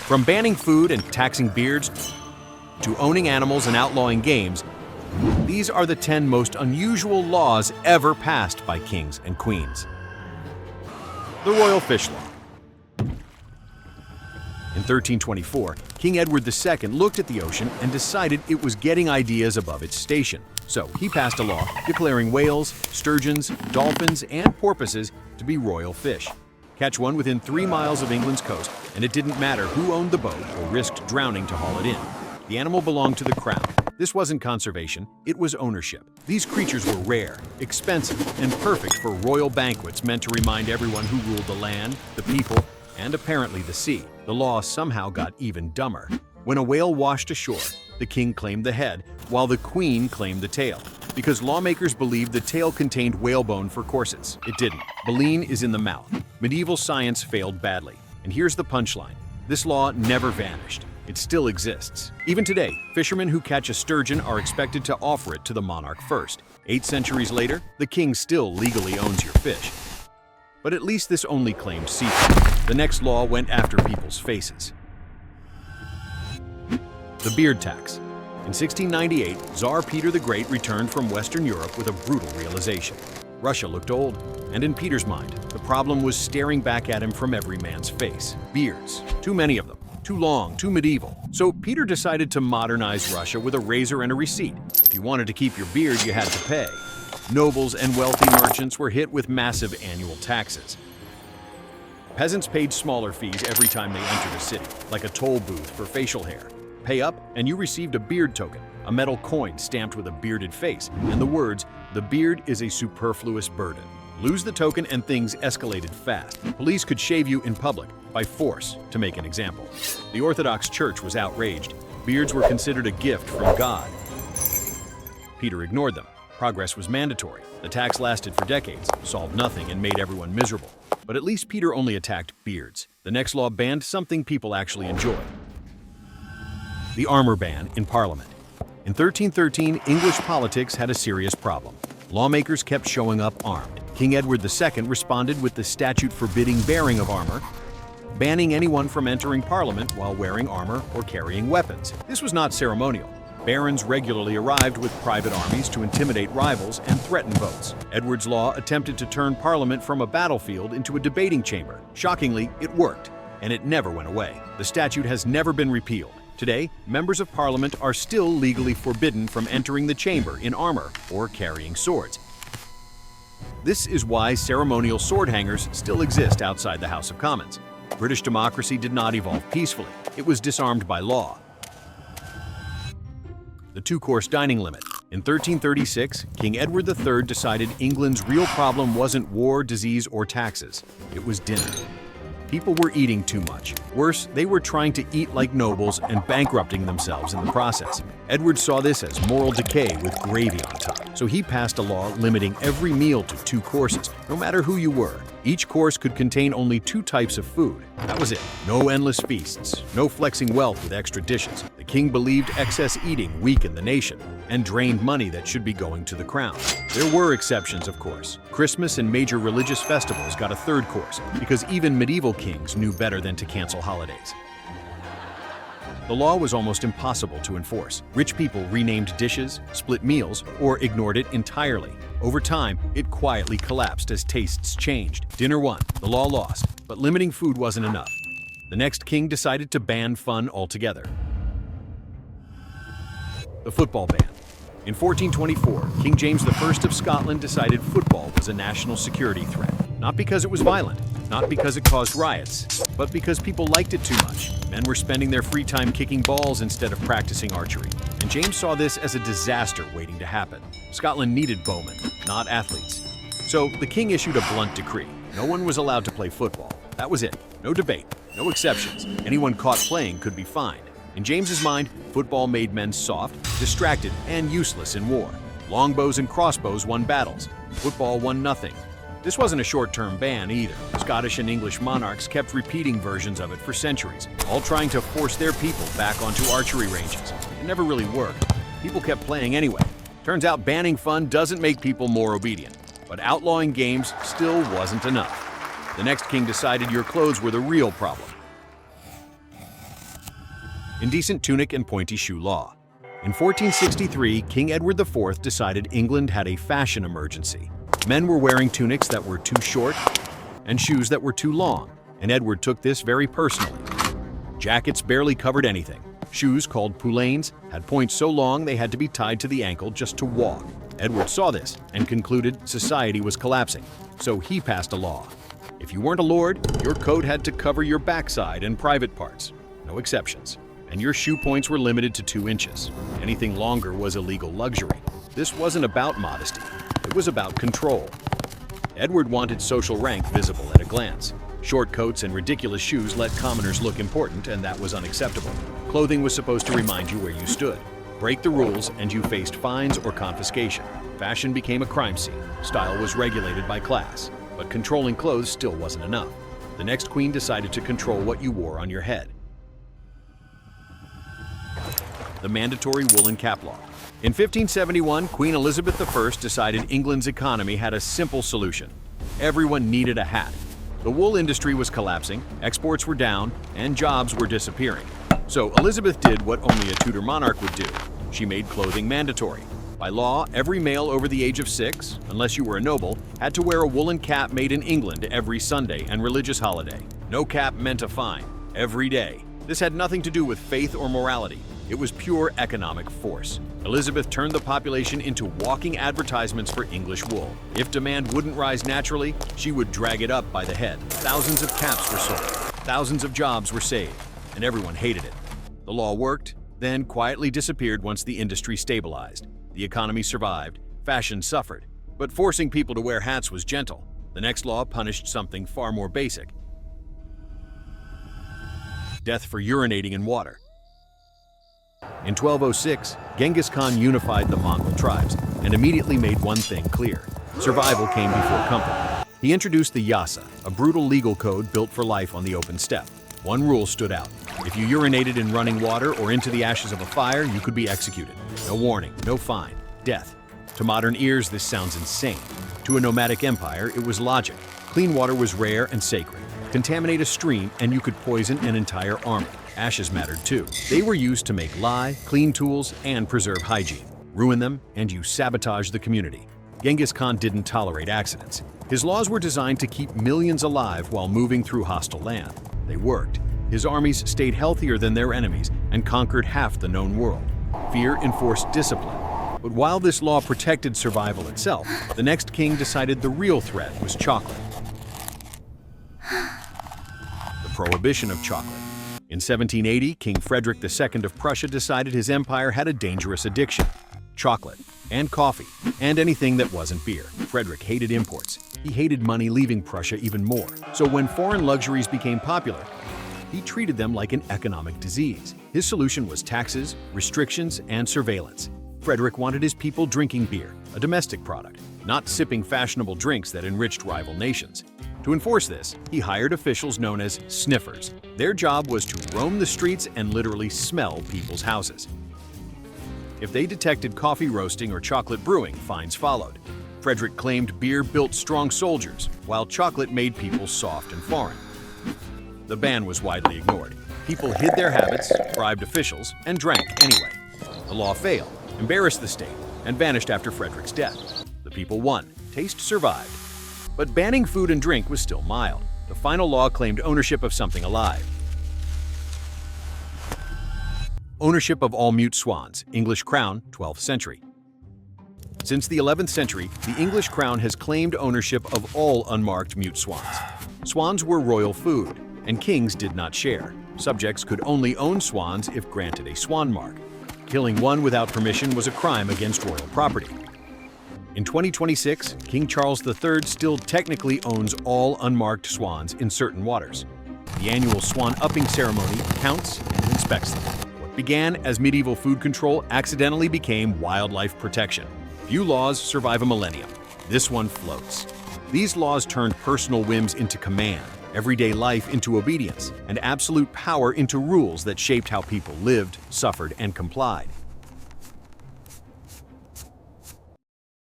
From banning food and taxing beards to owning animals and outlawing games, these are the 10 most unusual laws ever passed by kings and queens. The Royal Fish Law. In 1324, King Edward II looked at the ocean and decided it was getting ideas above its station. So he passed a law declaring whales, sturgeons, dolphins, and porpoises to be royal fish. Catch one within 3 miles of England's coast, and it didn't matter who owned the boat or risked drowning to haul it in. The animal belonged to the crown. This wasn't conservation, it was ownership. These creatures were rare, expensive, and perfect for royal banquets meant to remind everyone who ruled the land, the people, and apparently the sea. The law somehow got even dumber. When a whale washed ashore, the king claimed the head, while the queen claimed the tail. Because lawmakers believed the tail contained whalebone for corsets. It didn't. Baleen is in the mouth. Medieval science failed badly. And here's the punchline. This law never vanished. It still exists. Even today, fishermen who catch a sturgeon are expected to offer it to the monarch first. 8 centuries later, the king still legally owns your fish. But at least this only claimed seafood. The next law went after people's faces. The beard tax. In 1698, Tsar Peter the Great returned from Western Europe with a brutal realization. Russia looked old, and in Peter's mind, the problem was staring back at him from every man's face. Beards. Too many of them. Too long, too medieval. So Peter decided to modernize Russia with a razor and a receipt. If you wanted to keep your beard, you had to pay. Nobles and wealthy merchants were hit with massive annual taxes. Peasants paid smaller fees every time they entered a city, like a toll booth for facial hair. Pay up, and you received a beard token, a metal coin stamped with a bearded face, and the words, "The beard is a superfluous burden." Lose the token and things escalated fast. Police could shave you in public, by force, to make an example. The Orthodox Church was outraged. Beards were considered a gift from God. Peter ignored them. Progress was mandatory. The tax lasted for decades, solved nothing, and made everyone miserable. But at least Peter only attacked beards. The next law banned something people actually enjoy. The armor ban in Parliament. In 1313, English politics had a serious problem. Lawmakers kept showing up armed. King Edward II responded with the statute forbidding bearing of armor, banning anyone from entering Parliament while wearing armor or carrying weapons. This was not ceremonial. Barons regularly arrived with private armies to intimidate rivals and threaten votes. Edward's law attempted to turn Parliament from a battlefield into a debating chamber. Shockingly, it worked, and it never went away. The statute has never been repealed. Today, members of Parliament are still legally forbidden from entering the chamber in armor or carrying swords. This is why ceremonial sword hangers still exist outside the House of Commons. British democracy did not evolve peacefully. It was disarmed by law. The 2-course dining limit. In 1336, King Edward III decided England's real problem wasn't war, disease, or taxes. It was dinner. People were eating too much. Worse, they were trying to eat like nobles and bankrupting themselves in the process. Edward saw this as moral decay with gravy on top. So he passed a law limiting every meal to 2 courses, no matter who you were. Each course could contain only 2 types of food. That was it. No endless feasts, no flexing wealth with extra dishes. The king believed excess eating weakened the nation and drained money that should be going to the crown. There were exceptions, of course. Christmas and major religious festivals got a 3rd course because even medieval kings knew better than to cancel holidays. The law was almost impossible to enforce. Rich people renamed dishes, split meals, or ignored it entirely. Over time, it quietly collapsed as tastes changed. Dinner won, the law lost, but limiting food wasn't enough. The next king decided to ban fun altogether. The football ban. In 1424, King James I of Scotland decided football was a national security threat. Not because it was violent, not because it caused riots, but because people liked it too much. Men were spending their free time kicking balls instead of practicing archery. And James saw this as a disaster waiting to happen. Scotland needed bowmen, not athletes. So the king issued a blunt decree. No one was allowed to play football. That was it. No debate, no exceptions. Anyone caught playing could be fined. In James's mind, football made men soft, distracted, and useless in war. Longbows and crossbows won battles. Football won nothing. This wasn't a short-term ban either. Scottish and English monarchs kept repeating versions of it for centuries, all trying to force their people back onto archery ranges. It never really worked. People kept playing anyway. Turns out banning fun doesn't make people more obedient, but outlawing games still wasn't enough. The next king decided your clothes were the real problem. Indecent tunic and pointy shoe law. In 1463, King Edward IV decided England had a fashion emergency. Men were wearing tunics that were too short and shoes that were too long, and Edward took this very personally. Jackets barely covered anything. Shoes, called poulaines, had points so long they had to be tied to the ankle just to walk. Edward saw this and concluded society was collapsing, so he passed a law. If you weren't a lord, your coat had to cover your backside and private parts, no exceptions, and your shoe points were limited to 2 inches. Anything longer was illegal luxury. This wasn't about modesty, it was about control. Edward wanted social rank visible at a glance. Short coats and ridiculous shoes let commoners look important, and that was unacceptable. Clothing was supposed to remind you where you stood. Break the rules and you faced fines or confiscation. Fashion became a crime scene. Style was regulated by class. But controlling clothes still wasn't enough. The next queen decided to control what you wore on your head. The mandatory woolen cap law. In 1571, Queen Elizabeth I decided England's economy had a simple solution. Everyone needed a hat. The wool industry was collapsing, exports were down, and jobs were disappearing. So Elizabeth did what only a Tudor monarch would do. She made clothing mandatory. By law, every male over the age of 6, unless you were a noble, had to wear a woolen cap made in England every Sunday and religious holiday. No cap meant a fine. Every day. This had nothing to do with faith or morality. It was pure economic force. Elizabeth turned the population into walking advertisements for English wool. If demand wouldn't rise naturally, she would drag it up by the head. Thousands of caps were sold. Thousands of jobs were saved. And everyone hated it. The law worked, then quietly disappeared once the industry stabilized. The economy survived, fashion suffered, but forcing people to wear hats was gentle. The next law punished something far more basic: death for urinating in water. In 1206, Genghis Khan unified the Mongol tribes and immediately made one thing clear: survival came before comfort. He introduced the yasa, a brutal legal code built for life on the open steppe. One rule stood out: if you urinated in running water or into the ashes of a fire, you could be executed. No warning, no fine, death. To modern ears, this sounds insane. To a nomadic empire, it was logic. Clean water was rare and sacred. Contaminate a stream and you could poison an entire army. Ashes mattered too. They were used to make lye, clean tools, and preserve hygiene. Ruin them, and you sabotage the community. Genghis Khan didn't tolerate accidents. His laws were designed to keep millions alive while moving through hostile land. They worked. His armies stayed healthier than their enemies and conquered half the known world. Fear enforced discipline. But while this law protected survival itself, the next king decided the real threat was chocolate. The prohibition of chocolate. In 1780, King Frederick II of Prussia decided his empire had a dangerous addiction: chocolate and coffee, and anything that wasn't beer. Frederick hated imports. He hated money leaving Prussia even more. So when foreign luxuries became popular, he treated them like an economic disease. His solution was taxes, restrictions, and surveillance. Frederick wanted his people drinking beer, a domestic product, not sipping fashionable drinks that enriched rival nations. To enforce this, he hired officials known as sniffers. Their job was to roam the streets and literally smell people's houses. If they detected coffee roasting or chocolate brewing, fines followed. Frederick claimed beer built strong soldiers, while chocolate made people soft and foreign. The ban was widely ignored. People hid their habits, bribed officials, and drank anyway. The law failed, embarrassed the state, and vanished after Frederick's death. The people won. Taste survived. But banning food and drink was still mild. The final law claimed ownership of something alive. Ownership of all mute swans, English crown, 12th century. Since the 11th century, the English crown has claimed ownership of all unmarked mute swans. Swans were royal food, and kings did not share. Subjects could only own swans if granted a swan mark. Killing one without permission was a crime against royal property. In 2026, King Charles III still technically owns all unmarked swans in certain waters. The annual swan upping ceremony counts and inspects them. What began as medieval food control accidentally became wildlife protection. Few laws survive a millennium. This one floats. These laws turned personal whims into command, everyday life into obedience, and absolute power into rules that shaped how people lived, suffered, and complied.